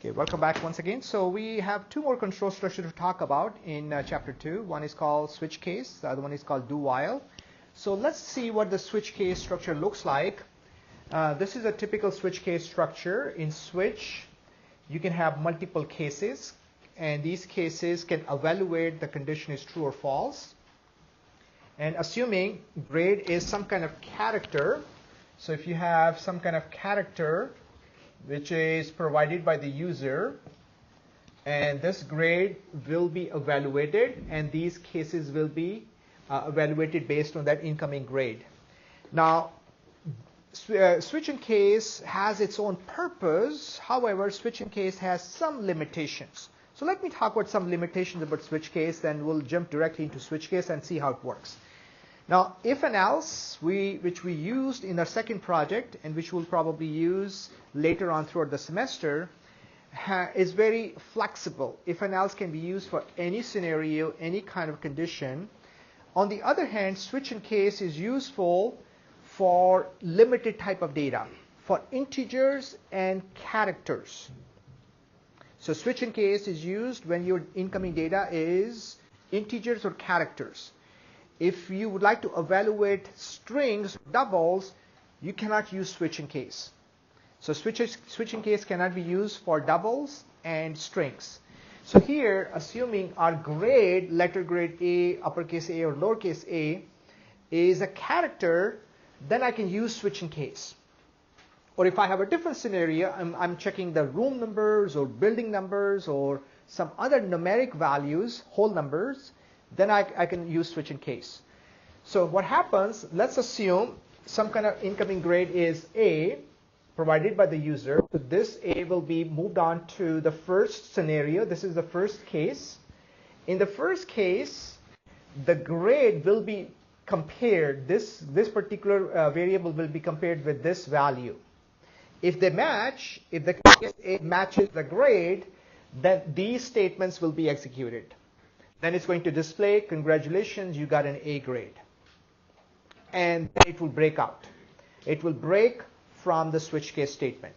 Okay, welcome back once again. So we have two more control structures to talk about in chapter 2. One is called switch case, the other one is called do while. So let's see what the switch case structure looks like. This is a typical switch case structure. In switch, you can have multiple cases, and these cases can evaluate the condition is true or false. And assuming grade is some kind of character, so if you have some kind of character which is provided by the user, and this grade will be evaluated, and these cases will be evaluated based on that incoming grade. Now, switch and case has its own purpose. However, switch and case has some limitations. So let me talk about some limitations about switch case, then we'll jump directly into switch case and see how it works. Now, if and else, which we used in our second project and which we'll probably use later on throughout the semester, is very flexible. If and else can be used for any scenario, any kind of condition. On the other hand, switch and case is useful for limited type of data, for integers and characters. So switch and case is used when your incoming data is integers or characters. If you would like to evaluate strings, doubles, you cannot use switch and case. So switch and case cannot be used for doubles and strings. So here, assuming our grade, letter grade A, uppercase A, or lowercase a, is a character, then I can use switch and case. Or if I have a different scenario, I'm checking the room numbers or building numbers or some other numeric values, whole numbers, then I can use switch and case. So what happens, let's assume some kind of incoming grade is A, provided by the user. So this A will be moved on to the first scenario. This is the first case. In the first case, the grade will be compared. This particular variable will be compared with this value. If they match, if the case A matches the grade, then these statements will be executed. Then it's going to display, congratulations, you got an A grade. And then it will break out. It will break from the switch case statement.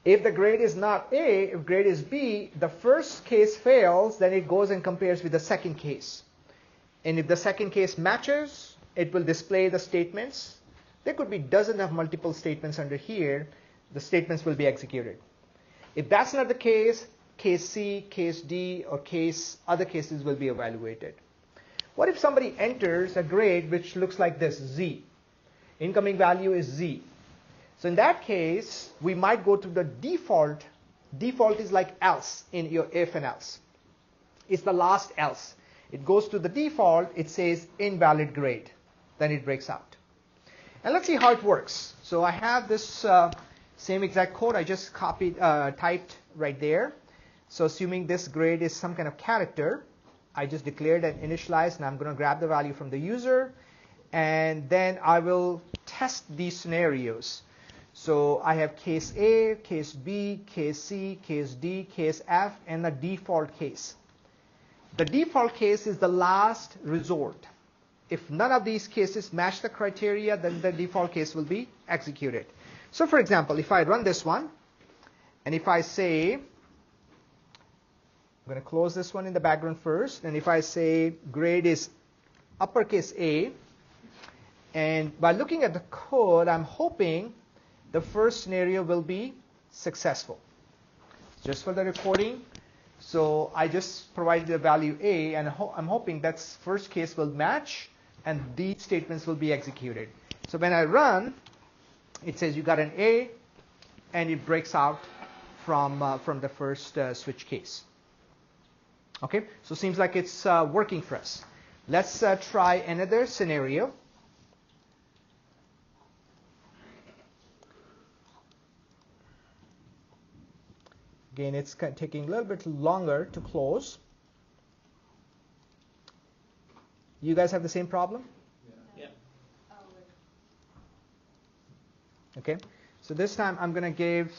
If the grade is not A, if grade is B, the first case fails, then it goes and compares with the second case. And if the second case matches, it will display the statements. There could be dozens of multiple statements under here. The statements will be executed. If that's not the case, case C, case D, or other cases will be evaluated. What if somebody enters a grade which looks like this, Z? Incoming value is Z. So in that case, we might go to the default. Default is like else in your if and else. It's the last else. It goes to the default, it says invalid grade. Then it breaks out. And let's see how it works. So I have this same exact code I just typed right there. So assuming this grade is some kind of character, I just declared and initialized, and I'm going to grab the value from the user, and then I will test these scenarios. So I have case A, case B, case C, case D, case F, and the default case. The default case is the last resort. If none of these cases match the criteria, then the default case will be executed. So for example, if I run this one, and if I say, I'm going to close this one in the background first, and if I say grade is uppercase A, and by looking at the code, I'm hoping the first scenario will be successful. Just for the recording, so I just provided the value A, and I'm hoping that first case will match, and these statements will be executed. So when I run, it says you got an A, and it breaks out from the first switch case. Okay, so seems like it's working for us. Let's try another scenario. Again, it's taking a little bit longer to close. You guys have the same problem? Yeah. Okay, so this time I'm going to give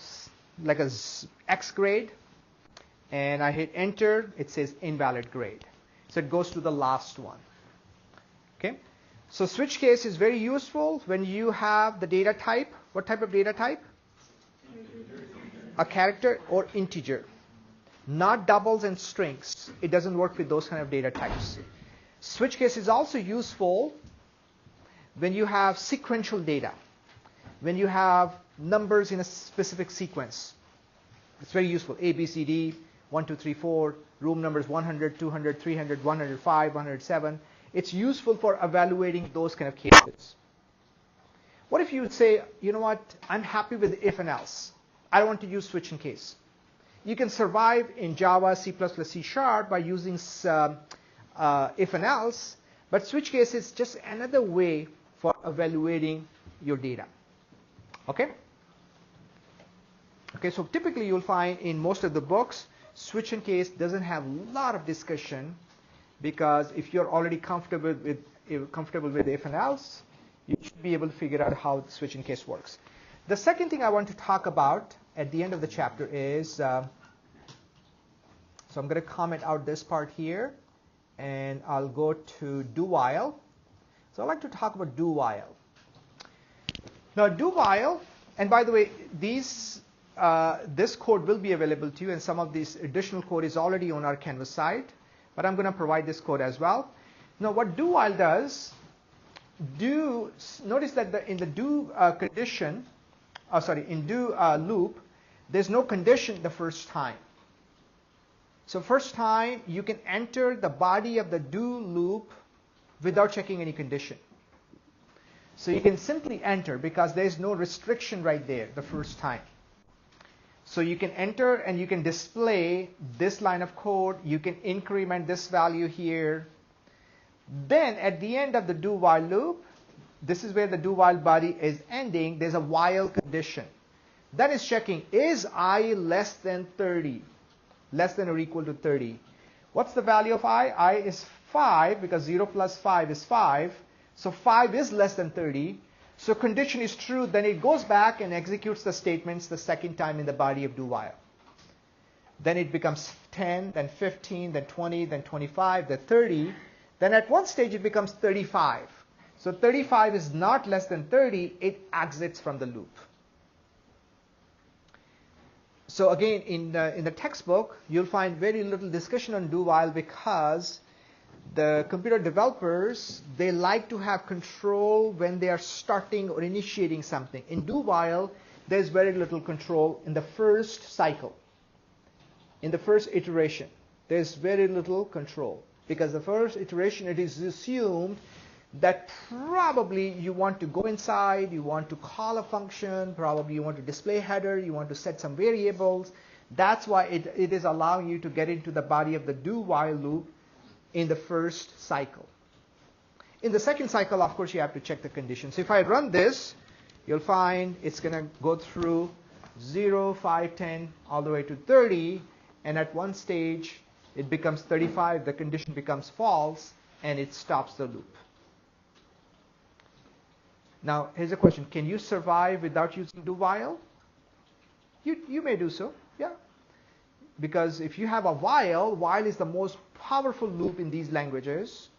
like a X grade. And I hit enter, it says invalid grade. So it goes to the last one. Okay? So switch case is very useful when you have the data type. What type of data type? a character or integer, not doubles and strings. It doesn't work with those kind of data types. Switch case is also useful when you have sequential data, when you have numbers in a specific sequence. It's very useful. A, B, C, D, 1, 2, 3, 4, room numbers 100, 200, 300, 105, 107. It's useful for evaluating those kind of cases. What if you would say, you know what, I'm happy with if and else. I don't want to use switch and case. You can survive in Java, C++, C# by using if and else, but switch case is just another way for evaluating your data. Okay? Okay, so typically you'll find in most of the books, switch and case doesn't have a lot of discussion, because if you're already comfortable with if and else, you should be able to figure out how the switch and case works. The second thing I want to talk about at the end of the chapter is, so I'm going to comment out this part here, and I'll go to do while. So I'd like to talk about do while. Now do while, and by the way, this code will be available to you, and some of this additional code is already on our Canvas site, but I'm going to provide this code as well. Now what do while does, notice that in the do loop, there's no condition the first time. So first time you can enter the body of the do loop without checking any condition. So you can simply enter because there's no restriction right there the first time. So you can enter and you can display this line of code. You can increment this value here. Then at the end of the do while loop, this is where the do while body is ending. There's a while condition. That is checking, is I less than 30? Less than or equal to 30. What's the value of I? I is 5 because 0 plus 5 is 5. So 5 is less than 30. So condition is true. Then it goes back and executes the statements the second time in the body of do while. Then it becomes 10, then 15, then 20, then 25, then 30. Then at one stage it becomes 35. So 35 is not less than 30. It exits from the loop. So again, in the textbook, you'll find very little discussion on do while because the computer developers, they like to have control when they are starting or initiating something. In do while, there's very little control in the first cycle. In the first iteration, there's very little control because the first iteration, it is assumed that probably you want to go inside, you want to call a function, probably you want to display header, you want to set some variables. That's why it is allowing you to get into the body of the do while loop in the first cycle. In the second cycle, of course, you have to check the conditions. So if I run this, you'll find it's going to go through 0, 5, 10, all the way to 30, and at one stage it becomes 35, the condition becomes false, and it stops the loop. Now, here's a question. Can you survive without using do while? You may do so, yeah. Because if you have a while is the most powerful loop in these languages.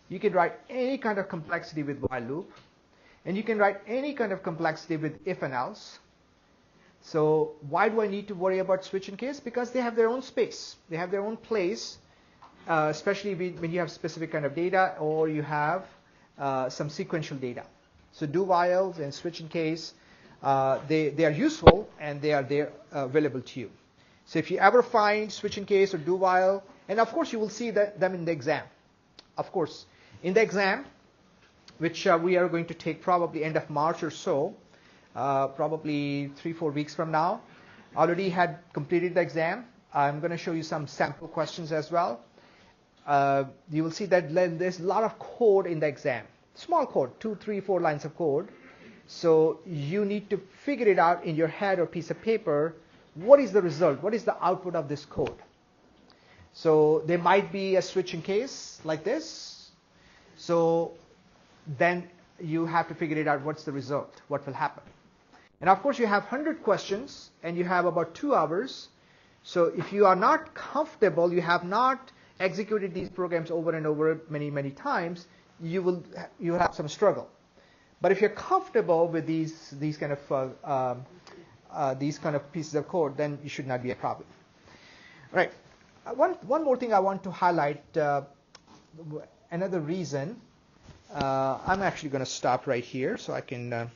You can write any kind of complexity with while loop. And you can write any kind of complexity with if and else. So why do I need to worry about switch and case? Because they have their own space. They have their own place, especially when you have specific kind of data or you have some sequential data. So do whiles and switch and case, they are useful and they are there available to you. So if you ever find switch and case or do while, and of course you will see them in the exam. Of course, in the exam, which we are going to take probably end of March or so, probably 3-4 weeks from now. Already had completed the exam. I'm going to show you some sample questions as well. You will see that there's a lot of code in the exam. Small code, 2, 3, 4 lines of code. So you need to figure it out in your head or piece of paper. What is the result? What is the output of this code? So there might be a switch and case like this. So then you have to figure it out. What's the result? What will happen? And of course, you have 100 questions and you have about 2 hours. So if you are not comfortable, you have not executed these programs over and over many, many times, you will have some struggle. But if you're comfortable with these kind of these kind of pieces of code, then it should not be a problem. All right. One more thing I want to highlight, another reason. I'm actually going to stop right here so I can